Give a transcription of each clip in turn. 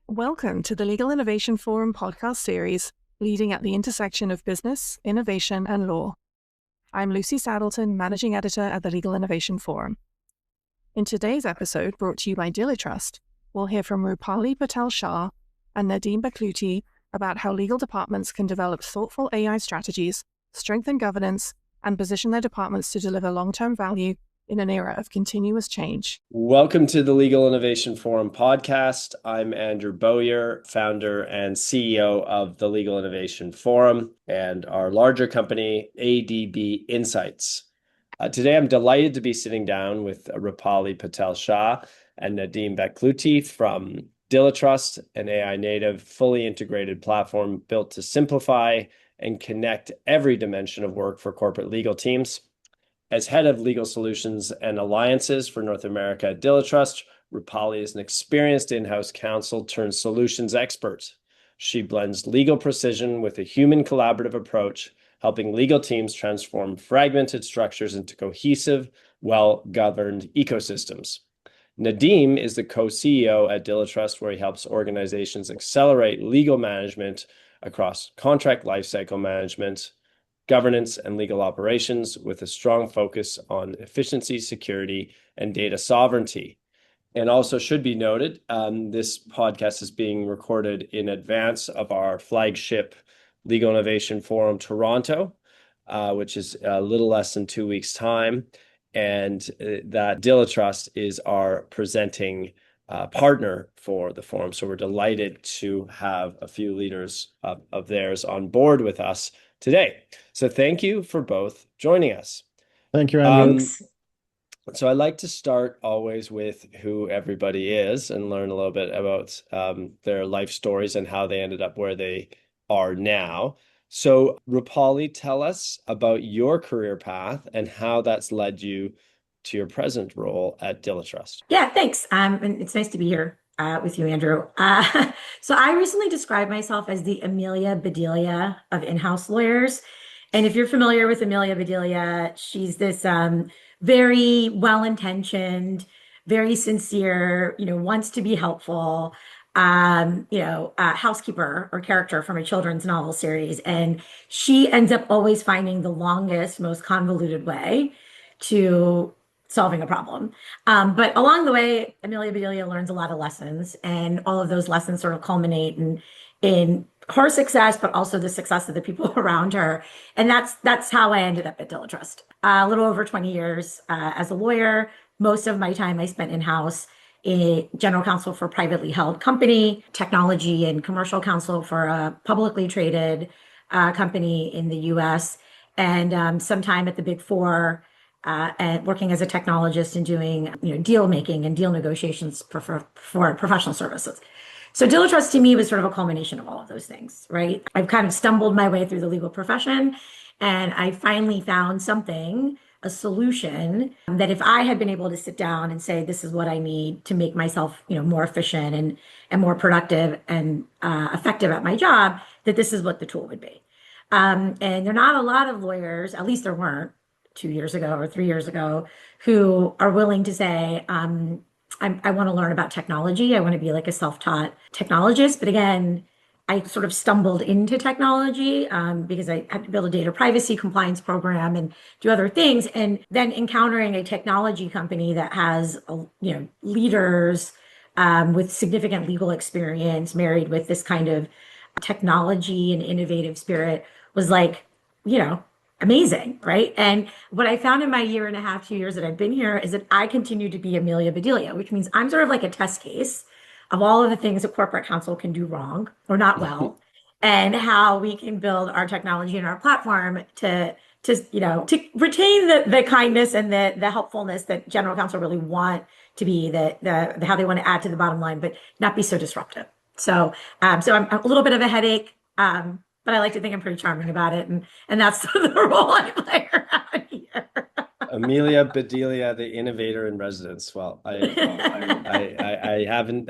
Welcome to the Legal Innovation Forum podcast series, leading at the intersection of business, innovation, and law. I'm Lucy Saddleton, Managing Editor at the Legal Innovation Forum. In today's episode, brought to you by DiliTrust, we'll hear from Rupali Patel Shah and Nadim Baklouti about how legal departments can develop thoughtful AI strategies, strengthen governance, and position their departments to deliver long-term value in an era of continuous change. Welcome to the Legal Innovation Forum podcast. I'm Andrew Bowyer, founder and CEO of the Legal Innovation Forum and our larger company, ADB Insights. Today, I'm delighted to be sitting down with Rupali Patel Shah and Nadim Baklouti from DiliTrust, an AI-native, fully integrated platform built to simplify and connect every dimension of work for corporate legal teams. As head of legal solutions and alliances for North America at DiliTrust, Rupali is an experienced in-house counsel turned solutions expert. She blends legal precision with a human collaborative approach, helping legal teams transform fragmented structures into cohesive, well-governed ecosystems. Nadim is the co-CEO at DiliTrust, where he helps organizations accelerate legal management across contract lifecycle management, governance, and legal operations, with a strong focus on efficiency, security, and data sovereignty. And also should be noted, this podcast is being recorded in advance of our flagship Legal Innovation Forum Toronto, which is a little less than 2 weeks' time. And that DiliTrust is our presenting partner for the forum. So we're delighted to have a few leaders of theirs on board with us today. So thank you for both joining us. Thank you, Andrew. So I like to start always with who everybody is and learn a little bit about their life stories and how they ended up where they are now. So Rupali, tell us about your career path and how that's led you to your present role at DiliTrust. Yeah, thanks. And it's nice to be here with you, Andrew. So I recently described myself as the Amelia Bedelia of in-house lawyers. And if you're familiar with Amelia Bedelia, she's this very well-intentioned, very sincere, wants to be helpful, housekeeper or character from a children's novel series. And she ends up always finding the longest, most convoluted way to solving a problem. But along the way, Amelia Bedelia learns a lot of lessons, and all of those lessons sort of culminate in her success, but also the success of the people around her. And that's how I ended up at DiliTrust. A little over 20 years as a lawyer. Most of my time I spent in-house in general counsel for a privately held company, technology and commercial counsel for a publicly traded company in the US, and some time at the Big Four, and working as a technologist and doing deal making and deal negotiations for professional services. So DiliTrust to me was sort of a culmination of all of those things, right? I've kind of stumbled my way through the legal profession, and I finally found a solution that if I had been able to sit down and say, this is what I need to make myself more efficient and more productive and effective at my job, that this is what the tool would be. And there are not a lot of lawyers, at least there weren't 2 years ago or 3 years ago, who are willing to say, I want to learn about technology. I want to be like a self-taught technologist. But again, I sort of stumbled into technology because I had to build a data privacy compliance program and do other things. And then encountering a technology company that has, leaders with significant legal experience married with this kind of technology and innovative spirit was like, amazing, right? And what I found in my 1.5, 2 years that I've been here is that I continue to be Amelia Bedelia, which means I'm sort of like a test case of all of the things that corporate counsel can do wrong or not well, and how we can build our technology and our platform to retain the kindness and the helpfulness that general counsel really want to be, the how they want to add to the bottom line, but not be so disruptive. So I'm a little bit of a headache. But I like to think I'm pretty charming about it, and that's the role I play around here. Amelia Bedelia, the innovator in residence. Well, I haven't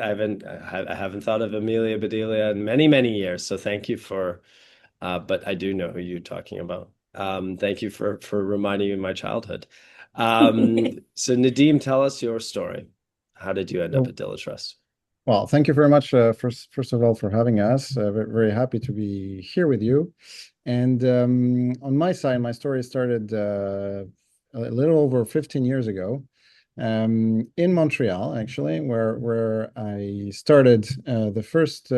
thought of Amelia Bedelia in many years. So thank you for, but I do know who you're talking about. Thank you for reminding me of my childhood. So Nadim, tell us your story. How did you end up at DiliTrust? Well, thank you very much, first of all, for having us. Very happy to be here with you. And on my side, my story started a little over 15 years ago in Montreal, actually, where I started the first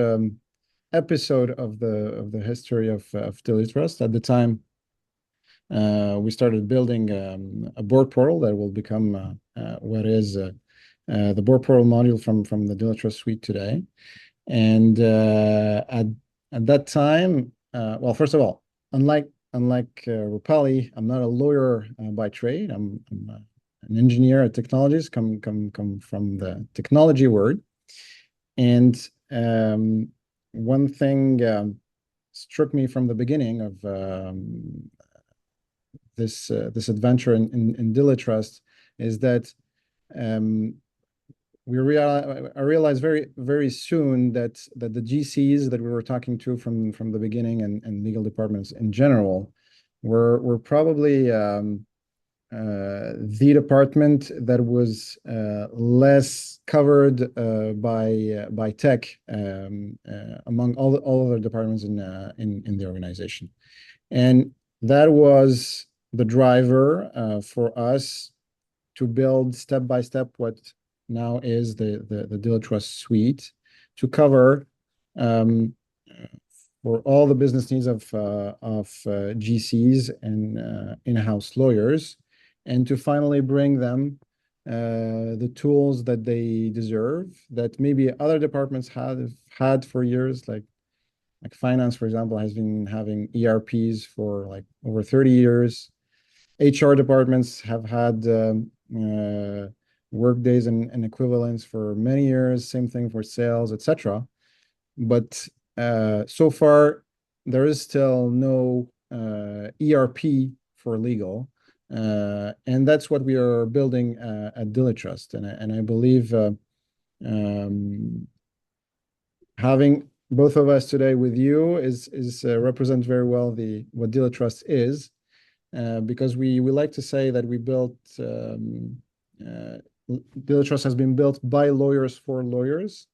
episode of the history of DiliTrust. At the time, we started building a board portal that will become what is the board portal module from the DiliTrust suite today. And at that time, well, first of all, unlike Rupali, I'm not a lawyer by trade. I'm an engineer, a technologist, come from the technology world. And one thing struck me from the beginning of this adventure in DiliTrust is that I realized very soon that the GCs that we were talking to from the beginning and legal departments in general were probably the department that was less covered by tech among all other departments in the organization, and that was the driver for us to build step by step what now is the DiliTrust suite to cover for all the business needs of GCs and in-house lawyers, and to finally bring them the tools that they deserve that maybe other departments have had for years, like finance, for example, has been having ERPs for like over 30 years. HR departments have had workdays and equivalents for many years. Same thing for sales, etc. But so far, there is still no ERP for legal, and that's what we are building at DiliTrust. And I believe having both of us today with you is represents very well what DiliTrust is, because we like to say that we built. DiliTrust has been built by lawyers for lawyers,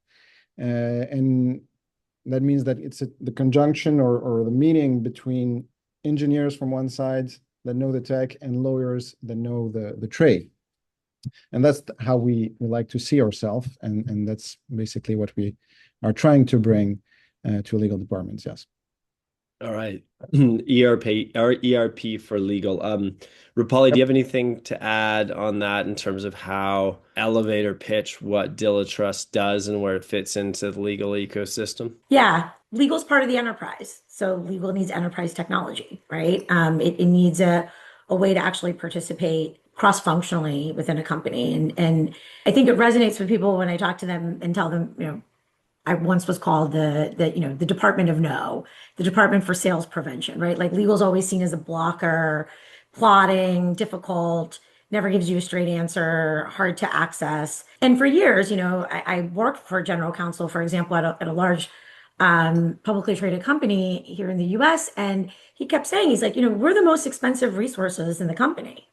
and that means that it's the conjunction or the meeting between engineers from one side that know the tech and lawyers that know the trade. And that's how we like to see ourselves, and that's basically what we are trying to bring to legal departments. Yes. All right. ERP for legal. Rupali, do you have anything to add on that in terms of how elevator pitch what DiliTrust does and where it fits into the legal ecosystem? Yeah, legal is part of the enterprise. So legal needs enterprise technology, right? It needs a way to actually participate cross-functionally within a company. And I think it resonates with people when I talk to them and tell them, I once was called the Department of No, the Department for Sales Prevention, right? Like legal is always seen as a blocker, plotting, difficult, never gives you a straight answer, hard to access. And for years, I worked for general counsel, for example, at a large publicly traded company here in the US. And he kept saying, he's like, we're the most expensive resources in the company.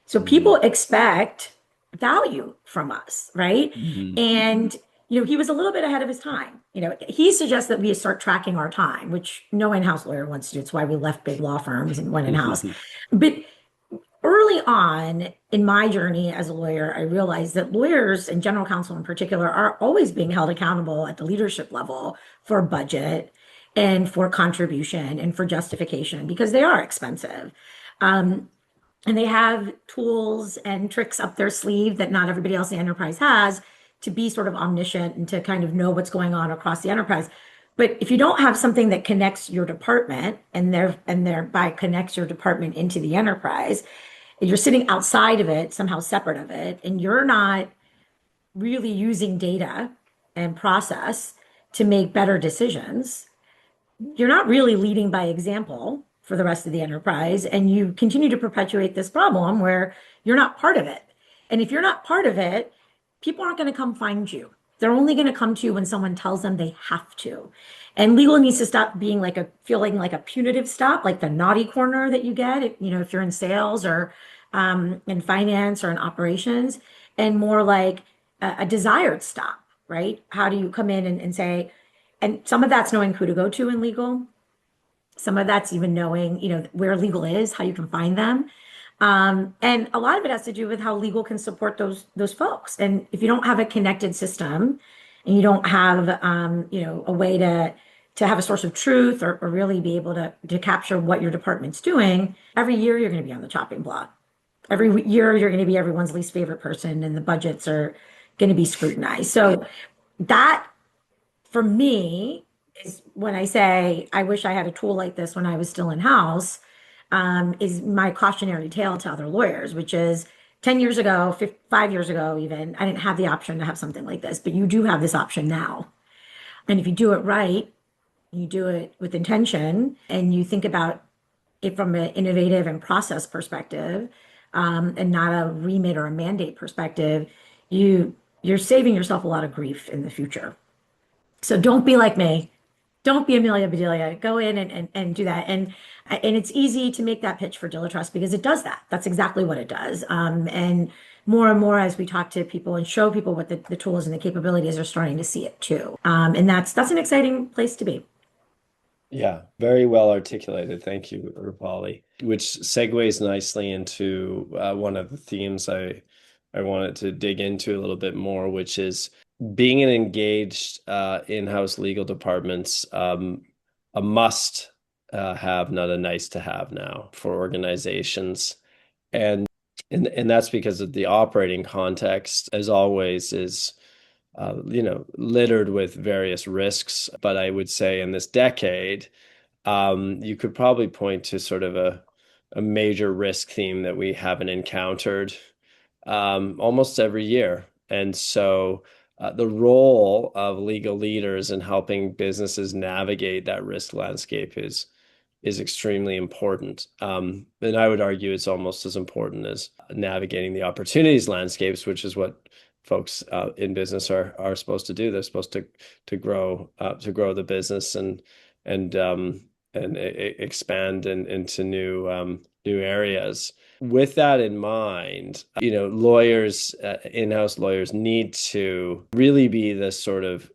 So people expect value from us, right? Mm-hmm. And he was a little bit ahead of his time. He suggests that we start tracking our time, which no in-house lawyer wants to do. It's why we left big law firms and went in-house. But early on in my journey as a lawyer, I realized that lawyers and general counsel in particular are always being held accountable at the leadership level for budget and for contribution and for justification because they are expensive. And they have tools and tricks up their sleeve that not everybody else in the enterprise has to be sort of omniscient and to kind of know what's going on across the enterprise. But if you don't have something that connects your department and thereby connects your department into the enterprise, and you're sitting outside of it, somehow separate of it, and you're not really using data and process to make better decisions, you're not really leading by example for the rest of the enterprise. And you continue to perpetuate this problem where you're not part of it. And if you're not part of it, people aren't going to come find you. They're only going to come to you when someone tells them they have to. And legal needs to stop being feeling like a punitive stop, like the naughty corner that you get, if you're in sales or in finance or in operations, and more like a desired stop, right? How do you come in and say, and some of that's knowing who to go to in legal. Some of that's even knowing, where legal is, how you can find them. And a lot of it has to do with how legal can support those folks. And if you don't have a connected system and you don't have, a way to have a source of truth or really be able to capture what your department's doing, every year you're going to be on the chopping block. Every year you're going to be everyone's least favorite person and the budgets are going to be scrutinized. So that for me is when I say I wish I had a tool like this when I was still in house, is my cautionary tale to other lawyers, which is 10 years ago, 5 years ago, even, I didn't have the option to have something like this, but you do have this option now. And if you do it right, you do it with intention, and you think about it from an innovative and process perspective, and not a remit or a mandate perspective, you're saving yourself a lot of grief in the future. So don't be like me. Don't be Amelia Bedelia. Go in and do that. And it's easy to make that pitch for DiliTrust because it does that. That's exactly what it does. And more as we talk to people and show people what the tools and the capabilities are starting to see it too. And that's an exciting place to be. Yeah, very well articulated. Thank you, Rupali. Which segues nicely into one of the themes I wanted to dig into a little bit more, which is being an engaged in-house legal department's a must have, not a nice to have now for organizations. And that's because of the operating context, as always, is littered with various risks. But I would say in this decade, you could probably point to sort of a major risk theme that we haven't encountered almost every year. And so the role of legal leaders in helping businesses navigate that risk landscape is extremely important. And I would argue it's almost as important as navigating the opportunities landscapes, which is what folks in business are supposed to do. They're supposed to grow the business and expand into new areas. With that in mind, lawyers, in-house lawyers need to really be the sort of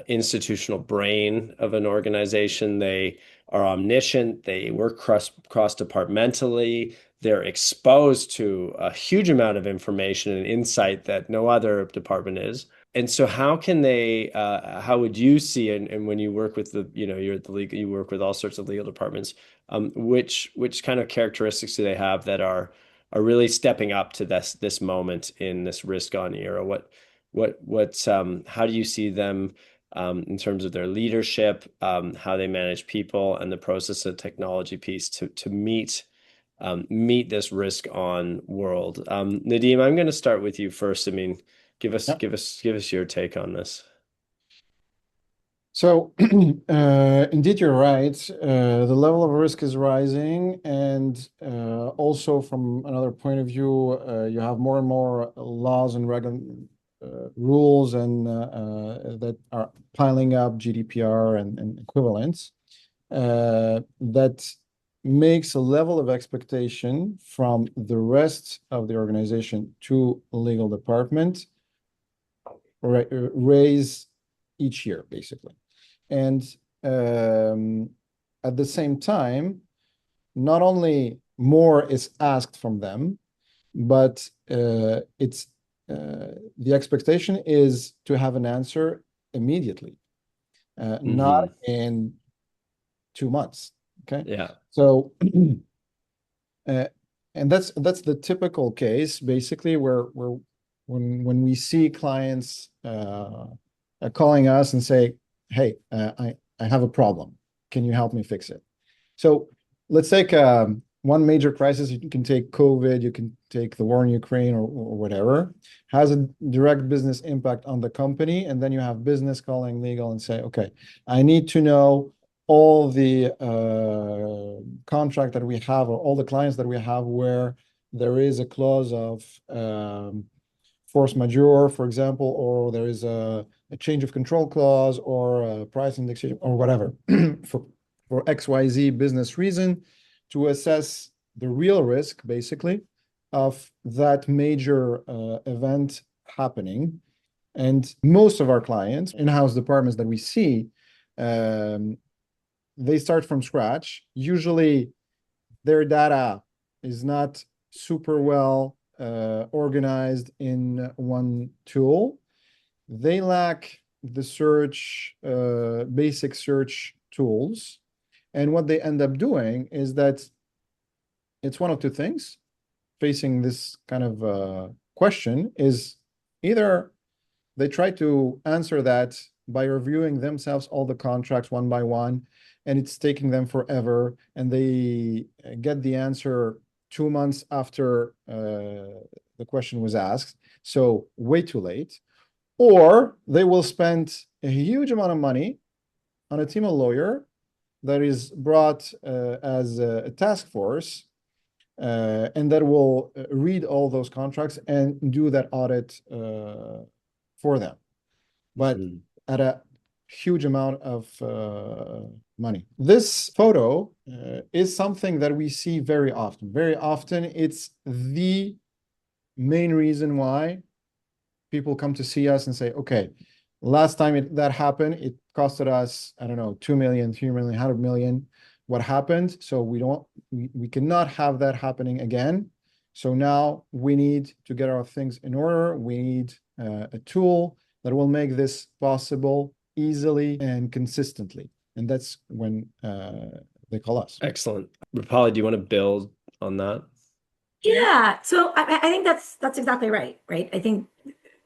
institutional brain of an organization. They are omniscient. They work cross-departmentally. They're exposed to a huge amount of information and insight that no other department is. And so how can they, how would you see, and when you work with you're at the legal, you work with all sorts of legal departments, which kind of characteristics do they have that are really stepping up to this moment in this risk on era? How do you see them in terms of their leadership, how they manage people, and the process and technology piece to meet this risk on world? Nadim, I'm going to start with you first. I mean, give us your take on this. So indeed, you're right. The level of risk is rising, and also from another point of view, you have more and more laws and rules and that are piling up, GDPR and equivalents, that makes a level of expectation from the rest of the organization to legal department raise each year, basically. And at the same time, not only more is asked from them, but the expectation is to have an answer immediately, not in 2 months. Okay. Yeah. So, and that's the typical case, basically, where when we see clients calling us and say, "Hey, I have a problem. Can you help me fix it?" So let's take one major crisis. You can take COVID, you can take the war in Ukraine or whatever, has a direct business impact on the company. And then you have business calling legal and say, "Okay, I need to know all the contract that we have or all the clients that we have where there is a clause of force majeure, for example, or there is a change of control clause or a price indexation or whatever for XYZ business reason, to assess the real risk, basically, of that major event happening. And most of our clients, in-house departments that we see, they start from scratch. Usually their data is not super well organized in one tool. They lack the basic search tools. And what they end up doing is that it's one of two things facing this kind of question is either they try to answer that by reviewing themselves all the contracts one by one, and it's taking them forever, and they get the answer 2 months after the question was asked, so way too late. Or they will spend a huge amount of money on a team of lawyers that is brought as a task force, and that will read all those contracts and do that audit for them, but at a huge amount of money. This photo is something that we see very often. Very often, it's the main reason why people come to see us and say, okay, last time that happened, it costed us, I don't know, 2 million, 3 million, 100 million. What happened? So we cannot have that happening again. So now we need to get our things in order. We need a tool that will make this possible easily and consistently. And that's when they call us. Excellent. Rupali, do you want to build on that? Yeah. So I think that's exactly right. I think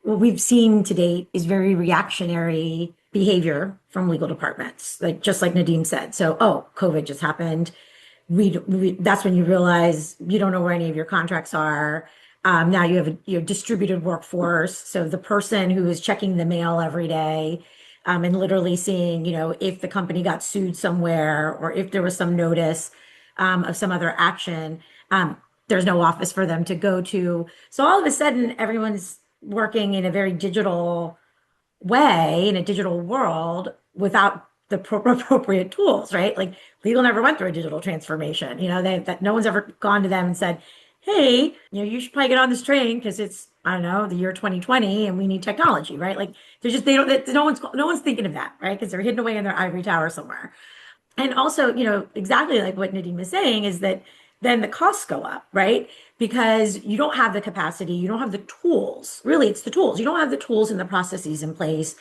what we've seen to date is very reactionary behavior from legal departments, just like Nadim said. So, COVID just happened. That's when you realize you don't know where any of your contracts are. Now you have a distributed workforce. So the person who is checking the mail every day and literally seeing, if the company got sued somewhere or if there was some notice of some other action, there's no office for them to go to. So all of a sudden, everyone's working in a very digital way, in a digital world, without the appropriate tools, right? Like legal never went through a digital transformation. That no one's ever gone to them and said, hey, you should probably get on this train because it's, I don't know, the year 2020 and we need technology, right? Like no one's thinking of that, right? Because they're hidden away in their ivory tower somewhere. And also, exactly like what Nadim is saying is that then the costs go up, right? Because you don't have the capacity, you don't have the tools. Really, it's the tools. You don't have the tools and the processes in place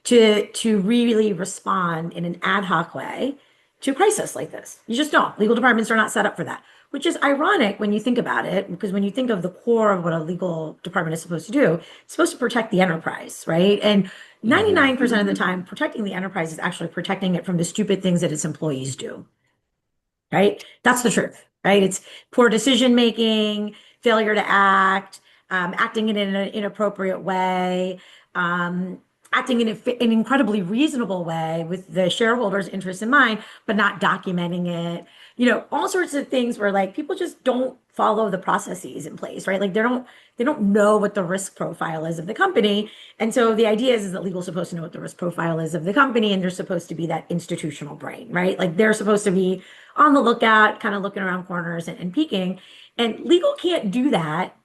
to really respond in an ad hoc way to a crisis like this. You just don't. Legal departments are not set up for that, which is ironic when you think about it, because when you think of the core of what a legal department is supposed to do, it's supposed to protect the enterprise, right? And 99% of the time, protecting the enterprise is actually protecting it from the stupid things that its employees do, right? That's the truth, right? It's poor decision-making, failure to act, acting in an inappropriate way, acting in an incredibly reasonable way with the shareholders' interests in mind, but not documenting it. All sorts of things where like people just don't follow the processes in place, right? Like they don't know what the risk profile is of the company. And so the idea is that legal's supposed to know what the risk profile is of the company, and they're supposed to be that institutional brain, right? Like they're supposed to be on the lookout, kind of looking around corners and peeking. And legal can't do that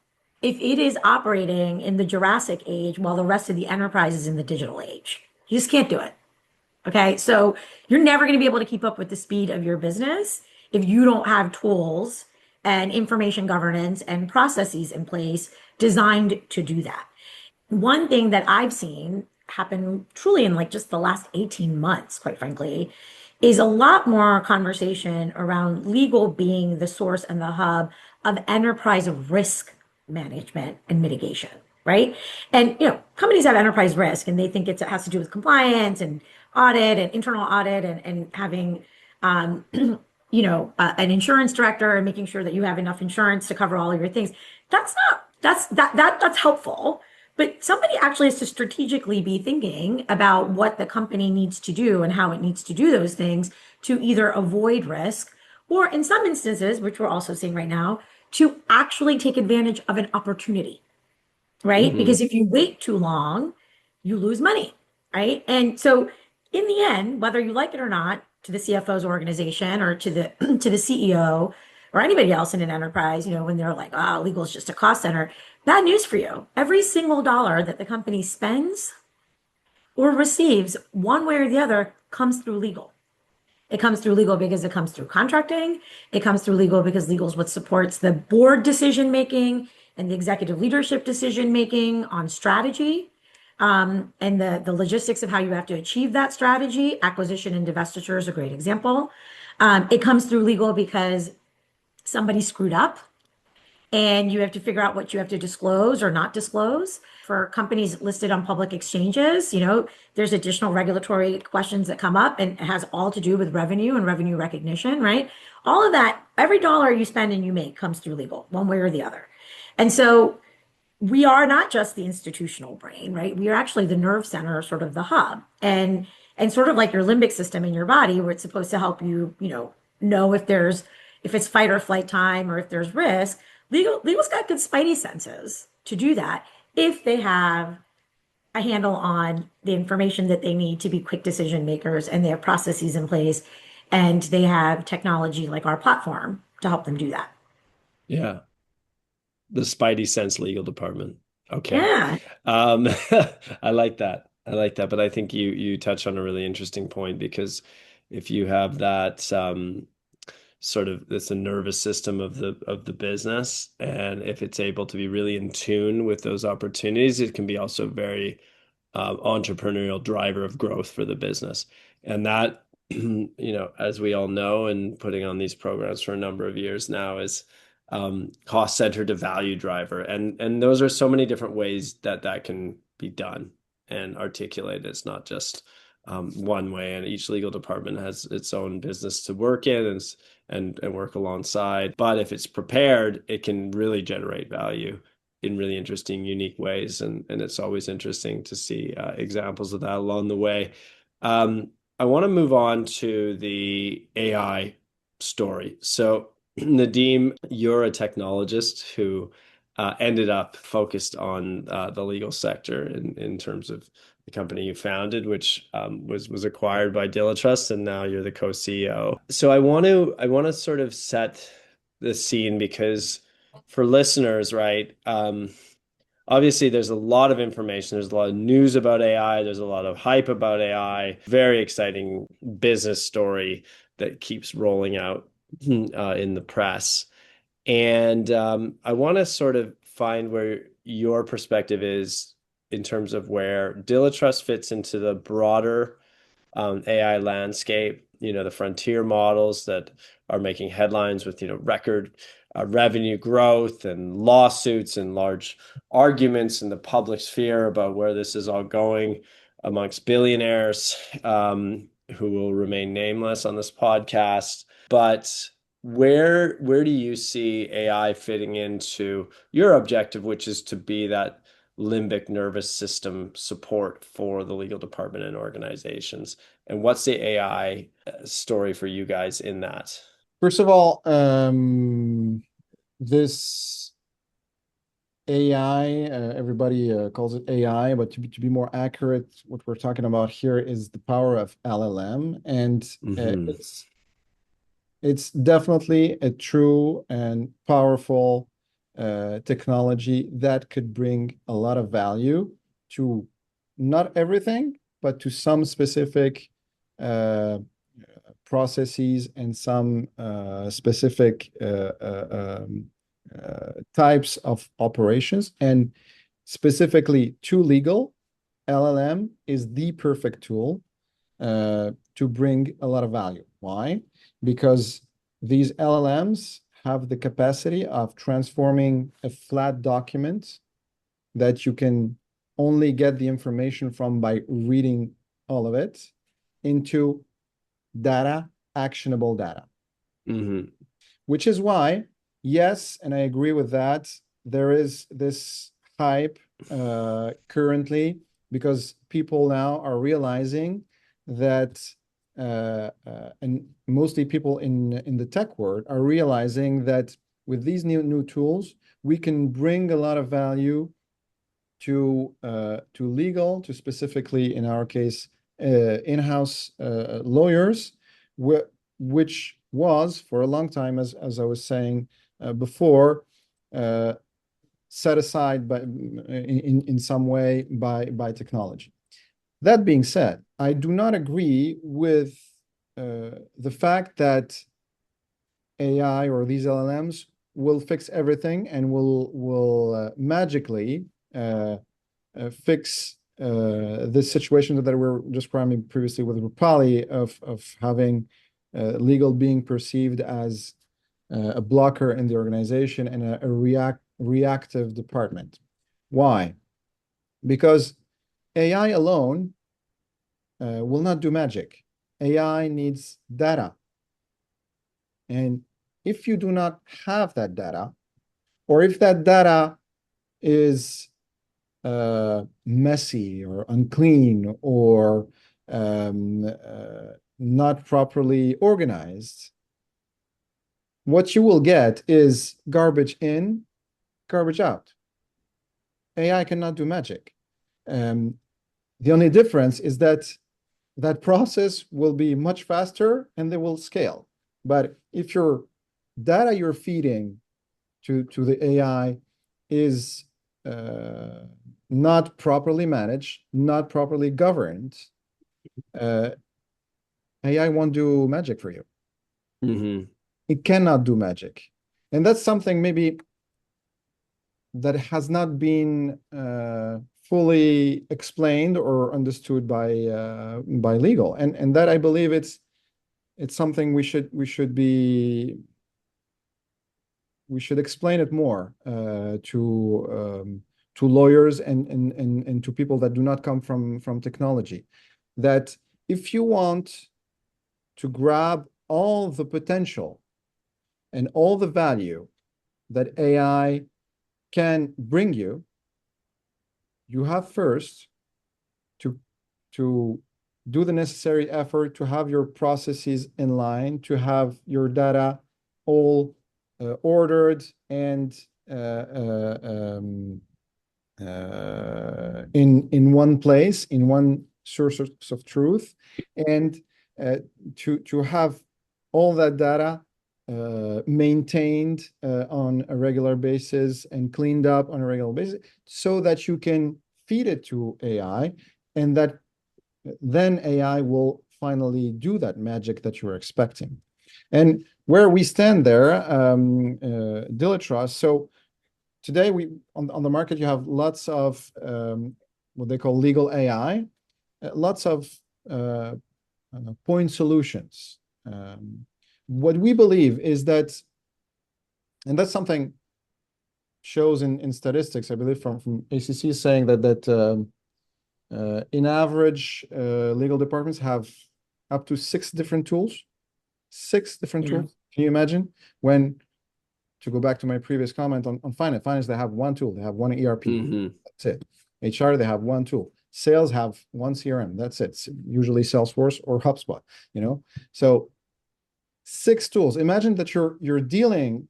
if it is operating in the Jurassic age while the rest of the enterprise is in the digital age. You just can't do it. Okay. So you're never going to be able to keep up with the speed of your business if you don't have tools and information governance and processes in place designed to do that. One thing that I've seen happen truly in like just the last 18 months, quite frankly, is a lot more conversation around legal being the source and the hub of enterprise risk management and mitigation, right? And companies have enterprise risk and they think it has to do with compliance and audit and internal audit and having an insurance director and making sure that you have enough insurance to cover all of your things. That's helpful. But somebody actually has to strategically be thinking about what the company needs to do and how it needs to do those things to either avoid risk or, in some instances, which we're also seeing right now, to actually take advantage of an opportunity, right? Mm-hmm. Because if you wait too long, you lose money, right? And so in the end, whether you like it or not, to the CFO's organization or to the CEO or anybody else in an enterprise, when they're like, oh, legal is just a cost center. Bad news for you. Every single dollar that the company spends or receives, one way or the other, comes through legal. It comes through legal because it comes through contracting. It comes through legal because legal is what supports the board decision making and the executive leadership decision making on strategy, and the logistics of how you have to achieve that strategy. Acquisition and divestiture is a great example. It comes through legal because somebody screwed up and you have to figure out what you have to disclose or not disclose. For companies listed on public exchanges, there's additional regulatory questions that come up, and it has all to do with revenue and revenue recognition, right? All of that, every dollar you spend and you make comes through legal, one way or the other. And so we are not just the institutional brain, right? We are actually the nerve center, sort of the hub, and sort of like your limbic system in your body, where it's supposed to help you, know if it's fight or flight time or if there's risk. Legal's got good spidey senses to do that if they have a handle on the information that they need to be quick decision makers, and they have processes in place, and they have technology like our platform to help them do that. Yeah. The Spidey Sense legal department. Okay. Yeah. I like that. But I think you touch on a really interesting point, because if you have that sort of, it's a nervous system of the business, and if it's able to be really in tune with those opportunities, it can be also very entrepreneurial driver of growth for the business. And that, as we all know, and putting on these programs for a number of years now, is cost center to value driver. And those are so many different ways that can be done and articulated. It's not just one way, and each legal department has its own business to work in and work alongside. But if it's prepared, it can really generate value in really interesting, unique ways. And it's always interesting to see examples of that along the way. I want to move on to the AI story. So Nadim, you're a technologist who ended up focused on the legal sector in terms of the company you founded, which was acquired by DiliTrust, and now you're the co-CEO. So I want to sort of set the scene, because for listeners, right? Obviously, there's a lot of information. There's a lot of news about AI. There's a lot of hype about AI. Very exciting business story that keeps rolling out in the press. And I want to sort of find where your perspective is in terms of where DiliTrust fits into the broader AI landscape, the frontier models that are making headlines with, record revenue growth and lawsuits and large arguments in the public sphere about where this is all going amongst billionaires who will remain nameless on this podcast. But where do you see AI fitting into your objective, which is to be that limbic nervous system support for the legal department and organizations? And what's the AI story for you guys in that? First of all, this AI, everybody calls it AI, but to be more accurate, what we're talking about here is the power of LLM, and it's definitely a true and powerful technology that could bring a lot of value to not everything, but to some specific processes and some specific types of operations. And specifically to legal, LLM is the perfect tool to bring a lot of value. Why? Because these LLMs have the capacity of transforming a flat document that you can only get the information from by reading all of it into data, actionable data. Which is why, yes, and I agree with that, there is this hype currently, because people now are realizing that and mostly people in the tech world are realizing that with these new tools, we can bring a lot of value to legal, to specifically, in our case, in-house lawyers, which was for a long time, as I was saying before, set aside in some way by technology. That being said, I do not agree with the fact that AI or these LLMs will fix everything and will magically fix this situation that we were describing previously with Rupali of having legal being perceived as a blocker in the organization and a reactive department. Why? Because AI alone will not do magic. AI needs data. And if you do not have that data, or if that data is messy or unclean or not properly organized, what you will get is garbage in, garbage out. AI cannot do magic. The only difference is that that process will be much faster and they will scale. But if your data you're feeding to the AI is not properly managed, not properly governed, AI won't do magic for you. Mm-hmm. It cannot do magic. And that's something maybe that has not been fully explained or understood by legal. And that I believe it's something we should explain it more to lawyers and to people that do not come from technology. That if you want to grab all the potential and all the value that AI can bring you, you have first to do the necessary effort to have your processes in line, to have your data all ordered and in one place, in one source of truth, and to have all that data maintained on a regular basis and cleaned up on a regular basis, so that you can feed it to AI, and that then AI will finally do that magic that you're expecting. And where we stand there, DiliTrust. So today we on the market you have lots of what they call legal AI, lots of point solutions. What we believe is that, and that's something shows in statistics, I believe from ACC, saying that in average, legal departments have up to 6 different tools. 6 different tools. Can you imagine? When, to go back to my previous comment on finance, they have one tool. They have one ERP. Mm-hmm. That's it. HR, they have one tool. Sales have one CRM. That's it. It's usually Salesforce or HubSpot. So 6 tools. Imagine that you're dealing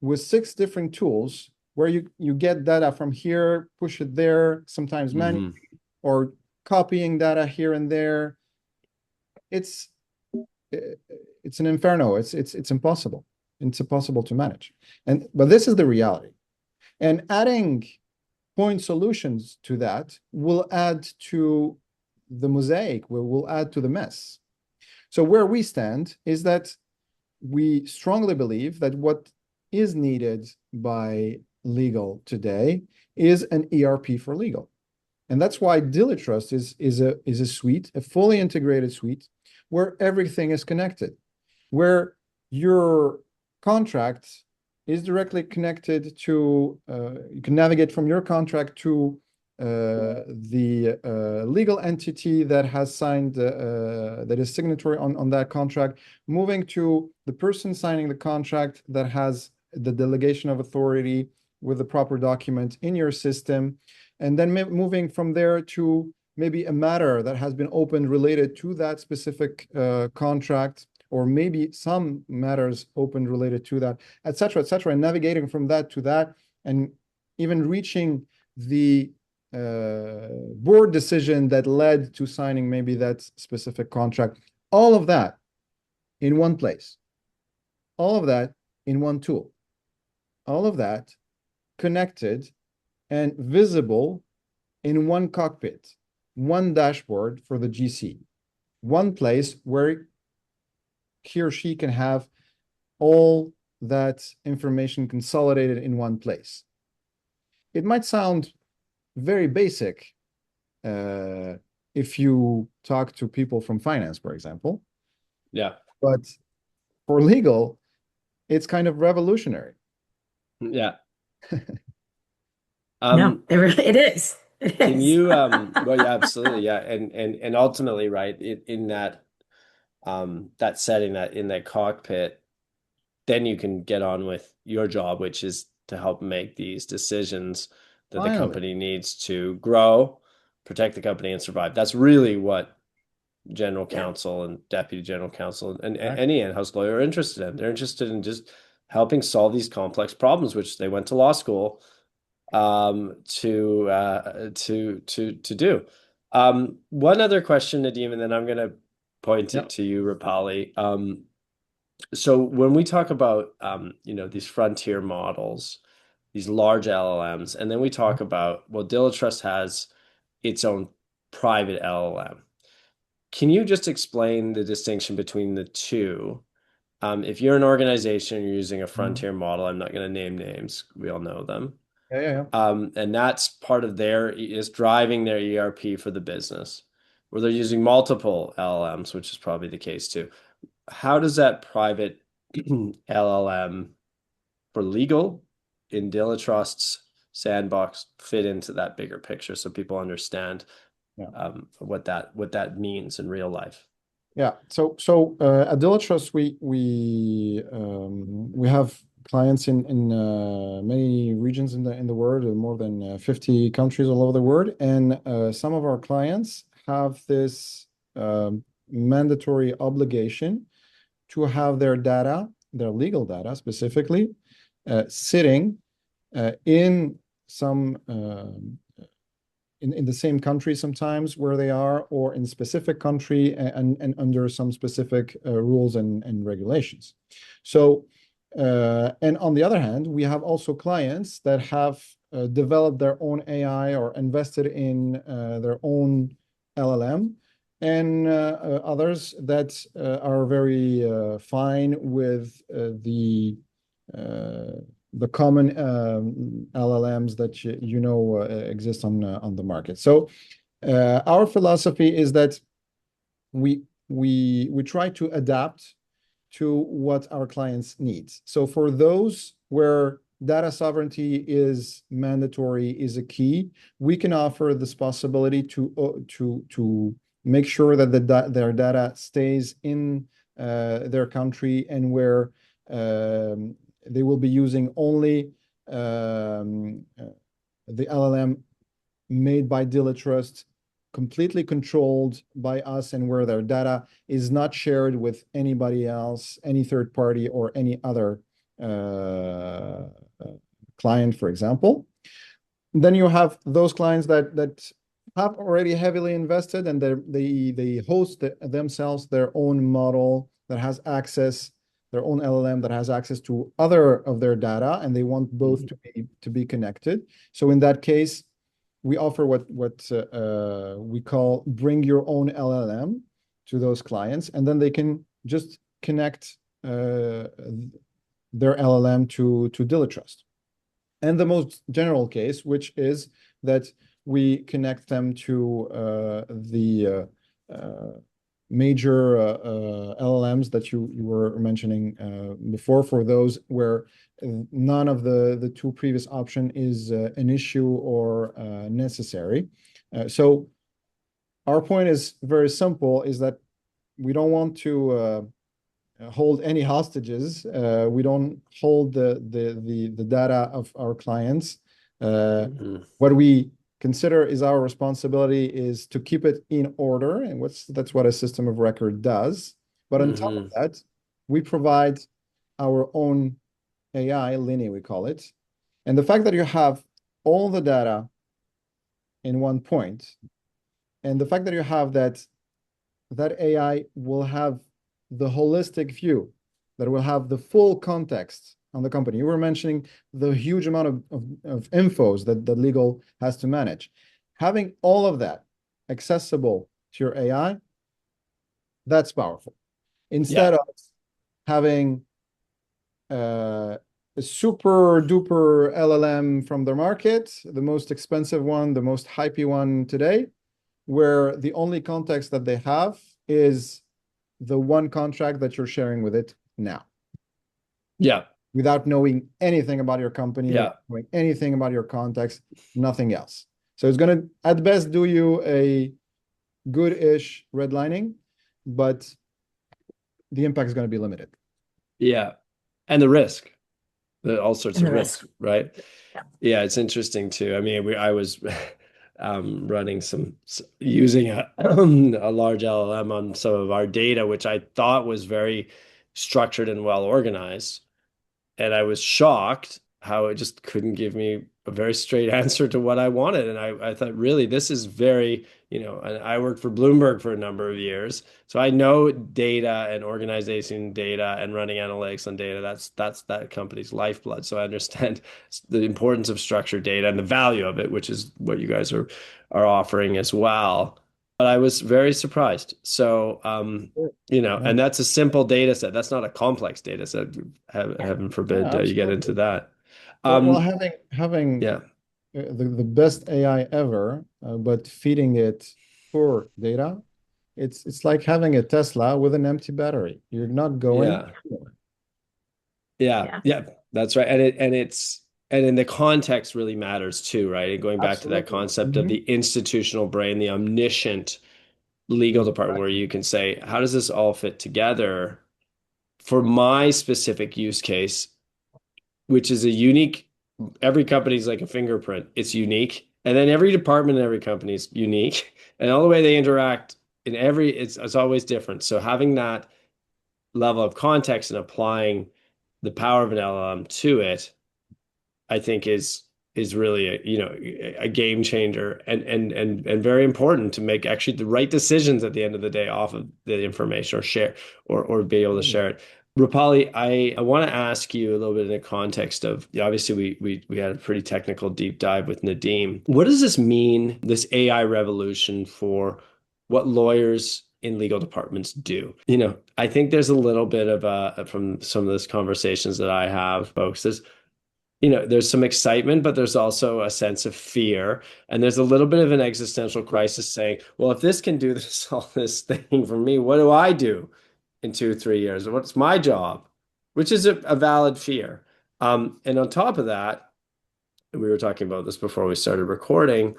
with 6 different tools where you get data from here, push it there, sometimes manually, or copying data here and there. It's an inferno. It's impossible. It's impossible to manage. But this is the reality. And adding point solutions to that will add to the mosaic, will add to the mess. So where we stand is that we strongly believe that what is needed by legal today is an ERP for legal. And that's why DiliTrust is a suite, a fully integrated suite, where everything is connected, where your contract is directly connected to, you can navigate from your contract to the legal entity that has signed, that is signatory on that contract, moving to the person signing the contract that has the delegation of authority with the proper document in your system, and then moving from there to maybe a matter that has been opened related to that specific contract, or maybe some matters opened related to that, et cetera, and navigating from that to that, and even reaching the board decision that led to signing maybe that specific contract. All of that in one place. all of that in one tool, all of that connected and visible in one cockpit, one dashboard for the GC, one place where he or she can have all that information consolidated in one place. It might sound very basic if you talk to people from finance, for example. Yeah. But for legal, it's kind of revolutionary. Yeah. No, it is. It Can is. you well, yeah, absolutely, yeah, and ultimately, right, in that that setting, that in that cockpit, then you can get on with your job, which is to help make these decisions that the company needs to grow, protect the company, and survive. That's really what general counsel and deputy general counsel and any in-house lawyer are interested in. They're interested in just helping solve these complex problems, which they went to law school to do. One other question, Nadim, and then I'm going to point it to you, Rupali. So when we talk about these frontier models, these large LLMs, and then we talk about, well, DiliTrust has its own private LLM. Can you just explain the distinction between the two? If you're an organization, you're using a frontier model, I'm not going to name names, we all know them. And that's part of is driving their ERP for the business, where they're using multiple LLMs, which is probably the case too. How does that private LLM for legal in DiliTrust's sandbox fit into that bigger picture, so people understand what that means in real life? Yeah. So at DiliTrust, we have clients in many regions in the world, more than 50 countries all over the world, and some of our clients have this mandatory obligation to have their data, their legal data specifically, sitting in some in the same country sometimes where they are, or in a specific country and under some specific rules and regulations. So, and on the other hand, we have also clients that have developed their own AI or invested in their own LLM, and others that are very fine with the common LLMs that exist on the market. So our philosophy is that we try to adapt to what our clients need. So for those where data sovereignty is mandatory, is a key, we can offer this possibility to make sure that their data stays in their country, and where they will be using only the LLM made by DiliTrust, completely controlled by us, and where their data is not shared with anybody else, any third party, or any other client, for example. Then you have those clients that have already heavily invested, and they host themselves their own model that has access, their own LLM that has access to other of their data, and they want both to be connected. So in that case, we offer what we call bring your own LLM to those clients, and then they can just connect their LLM to DiliTrust. And the most general case, which is that we connect them to the major LLMs that you were mentioning before, for those where none of the two previous option is an issue or necessary. So our point is very simple, is that we don't want to hold any hostages. We don't hold the data of our clients. What we consider is our responsibility is to keep it in order, and that's what a system of record does. But on top of that, we provide our own AI, Linny, we call it. And the fact that you have all the data in one point, and the fact that you have that AI will have the holistic view that will have the full context on the company. You were mentioning the huge amount of infos that legal has to manage. Having all of that accessible to your AI, that's powerful. Instead of having a super duper LLM from the market, the most expensive one, the most hypey one today, where the only context that they have is the one contract that you're sharing with it now. Yeah. Without knowing anything about your company, without knowing anything about your context, nothing else. So it's going to, at best, do you a good-ish redlining, but the impact is going to be limited. Yeah. And the risk, all sorts of risk, right? Yeah. Yeah, it's interesting too. I mean, I was running using a large LLM on some of our data, which I thought was very structured and well organized. And I was shocked how it just couldn't give me a very straight answer to what I wanted. And I thought, really, this is very, and I worked for Bloomberg for a number of years. So I know data and organization data and running analytics on data. That's that company's lifeblood. So I understand the importance of structured data and the value of it, which is what you guys are offering as well. But I was very surprised. So, and that's a simple data set. That's not a complex data set. Heaven forbid you get into that. Well, having the best AI ever, but feeding it poor data, it's like having a Tesla with an empty battery. You're not going anywhere. Yeah, that's right. And in the context really matters too, right? And going back to that concept of the institutional brain, the omniscient legal department, where you can say, how does this all fit together for my specific use case, which is a unique, every company's like a fingerprint. It's unique. And then every department in every company is unique. And all the way they interact in it's always different. So having that level of context and applying the power of an LLM to it, I think is really a game changer and very important to make actually the right decisions at the end of the day off of the information, or share or be able to share it. Rupali, I want to ask you a little bit in the context of, obviously we had a pretty technical deep dive with Nadim. What does this mean, this AI revolution, for what lawyers in legal departments do? I think there's a little bit of from some of those conversations that I have, folks, there's some excitement, but there's also a sense of fear. And there's a little bit of an existential crisis saying, well, if this can do all this thing for me, what do I do in 2-3 years? What's my job? Which is a valid fear. And on top of that, we were talking about this before we started recording,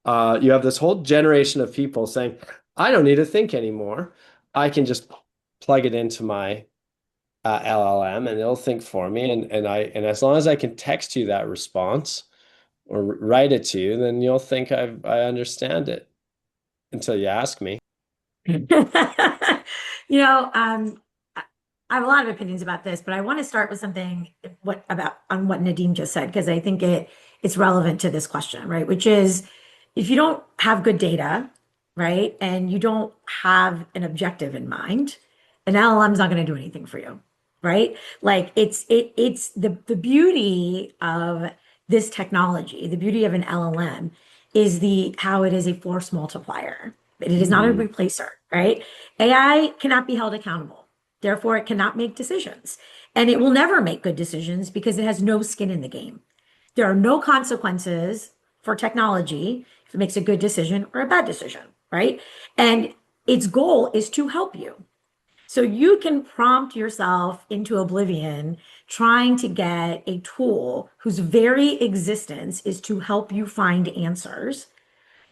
you have this whole generation of people saying, I don't need to think anymore. I can just plug it into my LLM and it'll think for me. And as long as I can text you that response or write it to you, then you'll think I understand it until you ask me. I have a lot of opinions about this, but I want to start with something on what Nadim just said, because I think it's relevant to this question, right? Which is, if you don't have good data, right, and you don't have an objective in mind, an LLM is not going to do anything for you, right? Like it's the beauty of this technology, the beauty of an LLM is how it is a force multiplier. It is not a replacer, right? AI cannot be held accountable. Therefore, it cannot make decisions. And it will never make good decisions because it has no skin in the game. There are no consequences for technology if it makes a good decision or a bad decision, right? And its goal is to help you. So you can prompt yourself into oblivion trying to get a tool whose very existence is to help you find answers,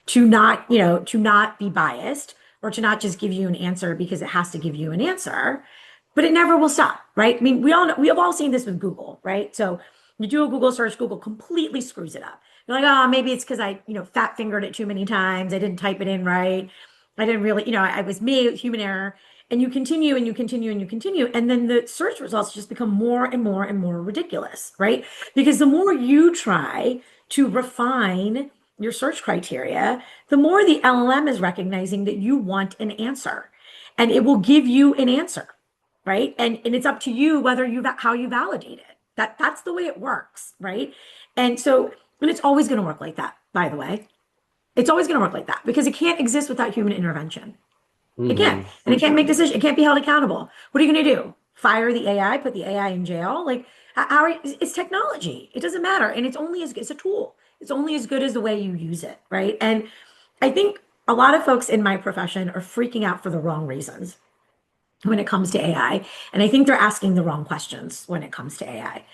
to not be biased, or to not just give you an answer because it has to give you an answer, but it never will stop, right? I mean, we have all seen this with Google, right? So you do a Google search, Google completely screws it up. You're like, oh, maybe it's because I, fat fingered it too many times. I didn't type it in right. I didn't really, I was me, human error. And you continue and you continue and you continue. And then the search results just become more and more and more ridiculous, right? Because the more you try to refine your search criteria, the more the LLM is recognizing that you want an answer, and it will give you an answer. right? And it's up to you whether how you validate it. That's the way it works, right? And so, and it's always going to work like that, by the way. It's always going to work like that because it can't exist without human intervention. It can't. And it can't make decisions. It can't be held accountable. What are you going to do? Fire the AI, put the AI in jail? Like, it's technology. It doesn't matter. And it's a tool. It's only as good as the way you use it, right? And I think a lot of folks in my profession are freaking out for the wrong reasons when it comes to AI. And I think they're asking the wrong questions when it comes to AI.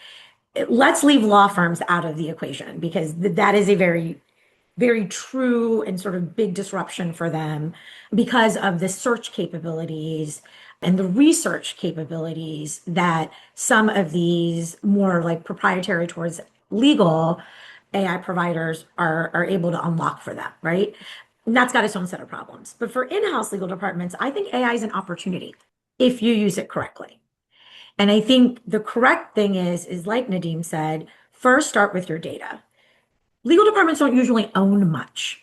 Let's leave law firms out of the equation because that is a very true and sort of big disruption for them because of the search capabilities and the research capabilities that some of these more like proprietary towards legal AI providers are able to unlock for them, right? And that's got its own set of problems. But for in-house legal departments, I think AI is an opportunity if you use it correctly. And I think the correct thing is like Nadim said, first start with your data. Legal departments don't usually own much.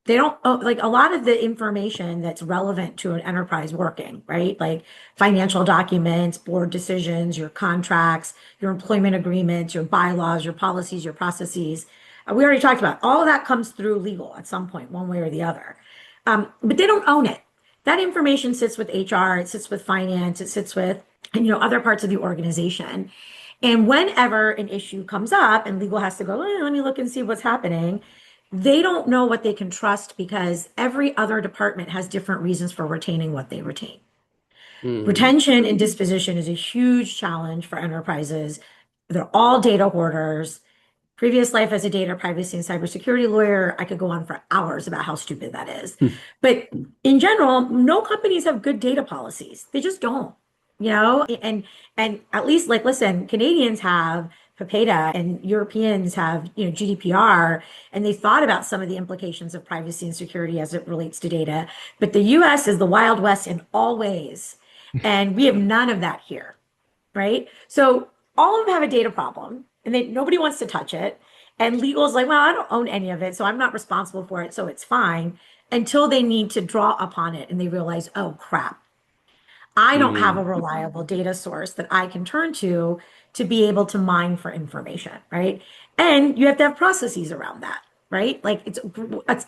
They don't own, like a lot of the information that's relevant to an enterprise working, right? Like financial documents, board decisions, your contracts, your employment agreements, your bylaws, your policies, your processes. We already talked about all of that comes through legal at some point, one way or the other. But they don't own it. That information sits with HR, it sits with finance, it sits with other parts of the organization. And whenever an issue comes up and legal has to go, let me look and see what's happening, they don't know what they can trust because every other department has different reasons for retaining what they retain. Retention and disposition is a huge challenge for enterprises. They're all data hoarders. Previous life as a data privacy and cybersecurity lawyer, I could go on for hours about how stupid that is. But in general, no companies have good data policies. They just don't. And at least like, listen, Canadians have PIPEDA and Europeans have, GDPR, and they thought about some of the implications of privacy and security as it relates to data. But the US is the Wild West in all ways. And we have none of that here, right? So all of them have a data problem and nobody wants to touch it. And legal is like, well, I don't own any of it, so I'm not responsible for it, so it's fine, until they need to draw upon it and they realize, oh, crap. I don't have a reliable data source that I can turn to be able to mine for information, right? And you have to have processes around that, right? Like it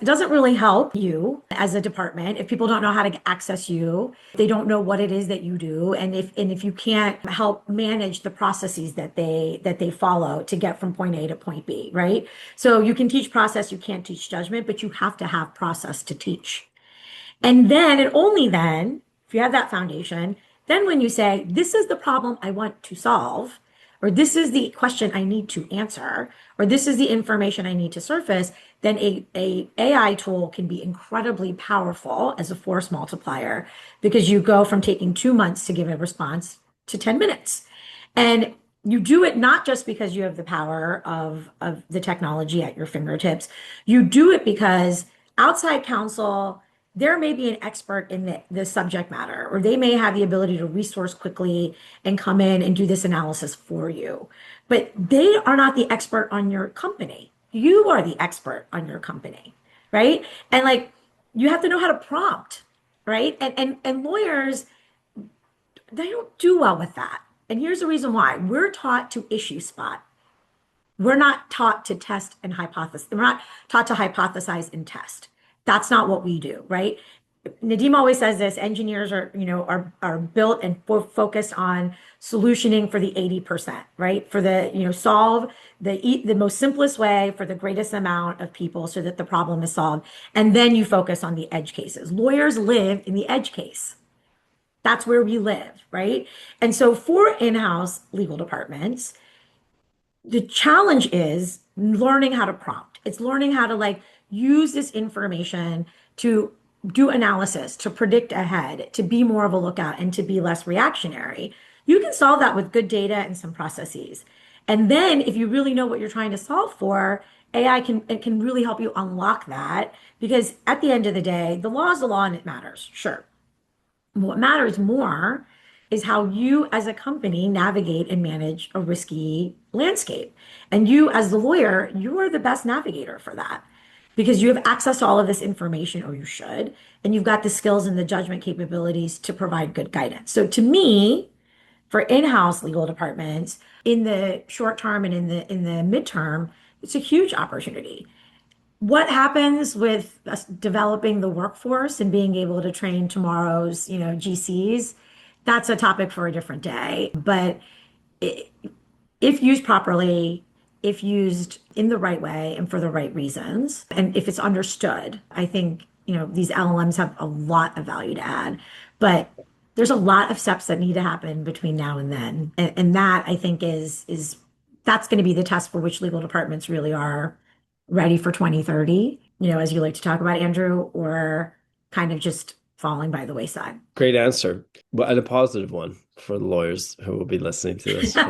doesn't really help you as a department if people don't know how to access you, they don't know what it is that you do, and if you can't help manage the processes that they follow to get from point A to point B, right? So you can teach process, you can't teach judgment, but you have to have process to teach. And then, and only then, if you have that foundation, then when you say, this is the problem I want to solve, or this is the question I need to answer, or this is the information I need to surface, then a AI tool can be incredibly powerful as a force multiplier because you go from taking 2 months to give a response to 10 minutes. And you do it not just because you have the power of the technology at your fingertips. You do it because outside counsel, there may be an expert in the subject matter, or they may have the ability to resource quickly and come in and do this analysis for you. But they are not the expert on your company. You are the expert on your company, right? And like, you have to know how to prompt, right? And lawyers, they don't do well with that. And here's the reason why. We're taught to issue spot. We're not taught to test and hypothesize. We're not taught to hypothesize and test. That's not what we do, right? Nadim always says this, engineers are built and focused on solutioning for the 80%, right? For the, solve the most simplest way for the greatest amount of people so that the problem is solved. And then you focus on the edge cases. Lawyers live in the edge case. That's where we live, right? And so for in-house legal departments, the challenge is learning how to prompt. It's learning how to use this information to do analysis, to predict ahead, to be more of a lookout, and to be less reactionary. You can solve that with good data and some processes. And then if you really know what you're trying to solve for, AI can really help you unlock that, because at the end of the day, the law is the law and it matters, sure. What matters more is how you as a company navigate and manage a risky landscape. And you as the lawyer, you are the best navigator for that. because you have access to all of this information, or you should, and you've got the skills and the judgment capabilities to provide good guidance. So to me, for in-house legal departments, in the short term and in the midterm, it's a huge opportunity. What happens with us developing the workforce and being able to train tomorrow's, GCs? That's a topic for a different day. But if used properly, if used in the right way and for the right reasons, and if it's understood, I think, these LLMs have a lot of value to add. But there's a lot of steps that need to happen between now and then. And that, I think, is that's going to be the test for which legal departments really are ready for 2030, as you like to talk about, Andrew, or kind of just falling by the wayside. Great answer, but and a positive one for the lawyers who will be listening to this. Right?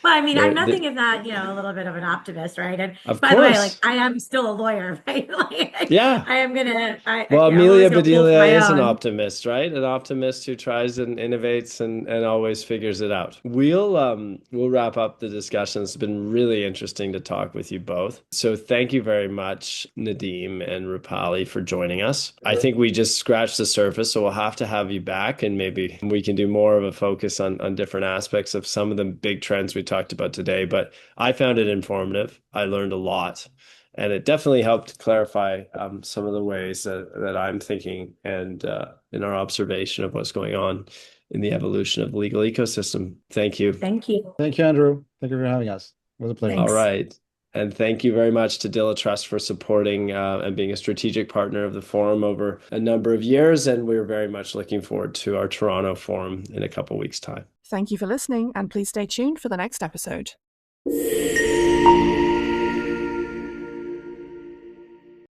Well, I mean, I'm nothing if not, a little bit of an optimist, right? And of by course. the way, I am still a lawyer, right? Yeah. I am gonna. Well, Amelia Bedelia is an optimist, right? An optimist who tries and innovates and always figures it out. We'll wrap up the discussion. It's been really interesting to talk with you both. So thank you very much, Nadim and Rupali, for joining us. I think we just scratched the surface, so we'll have to have you back, and maybe we can do more of a focus on different aspects of some of the big trends we talked about today. But I found it informative. I learned a lot. And it definitely helped clarify some of the ways that I'm thinking and in our observation of what's going on in the evolution of the legal ecosystem. Thank you. Thank you. Thank you, Andrew. Thank you for having us. It was a pleasure. Thanks. All right. And thank you very much to DiliTrust for supporting and being a strategic partner of the forum over a number of years. And we're very much looking forward to our Toronto forum in a couple of weeks' time. Thank you for listening, and please stay tuned for the next episode.